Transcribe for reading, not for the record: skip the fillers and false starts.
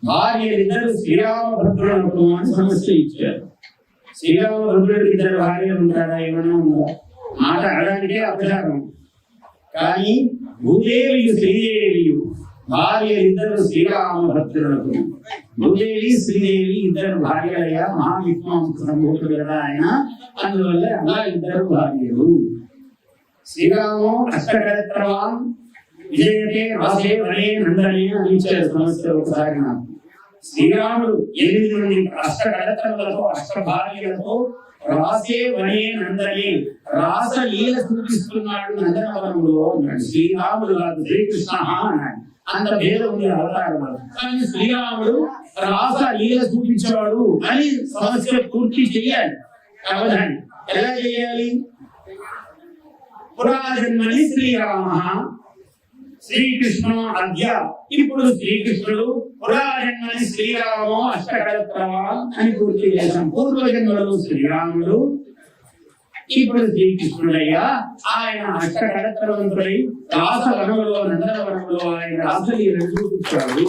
భార్యలిద్దరు శ్రీరామభద్రులకు అని సమస్య ఇచ్చారు. శ్రీరామభద్రుడికి ఇద్దరు భార్యలు ఉంటారా? ఏమన్నా ఉందా? మాట అనడానికే అపచారం. కానీ భూదేవియు శ్రీదేవియు భార్యలిద్దరు శ్రీరామభద్రులకు. భూదేవి శ్రీదేవి ఇద్దరు భార్యలయ్యా, మహావిద్వాంస సంభూతుడు కదా ఆయన. అందువల్ల అలా ఇద్దరు భార్యలు. శ్రీరామో అష్టకరత్రవాన్ విజయతే రాసే వనే నందనే అని ఇచ్చారు సమస్య ఒకసారి నాకు. శ్రీరాముడు 8 మంది అష్టకరత్రములతో అష్టభార్యలతో రాసే వనే నందనే రాస లీల చూపిస్తున్నాడు నందనవనంలో అన్నాడు. శ్రీరాముడు కాదు, శ్రీకృష్ణ అన్నాడు. అంత భేదం ఉంది అవతారంలో. కానీ శ్రీరాముడు రాస లీల చూపించాడు అని సమస్య పూర్తి చేయాలి. అవధాని ఎలా చేయాలి? పురాజన్మని శ్రీరామ శ్రీకృష్ణ అద్య. ఇప్పుడు శ్రీకృష్ణుడు పురాజన్మని శ్రీరామో అష్టకరత్రవా అని పూర్తి చేశాం. పూర్వజన్మలు శ్రీరాముడు, ఇప్పుడు శ్రీకృష్ణుడయ్యా. ఆయన అష్టకరత్రవంతుడై రాసవనంలో నందనవనంలో ఆయన రాసలీలను చూపించాడు.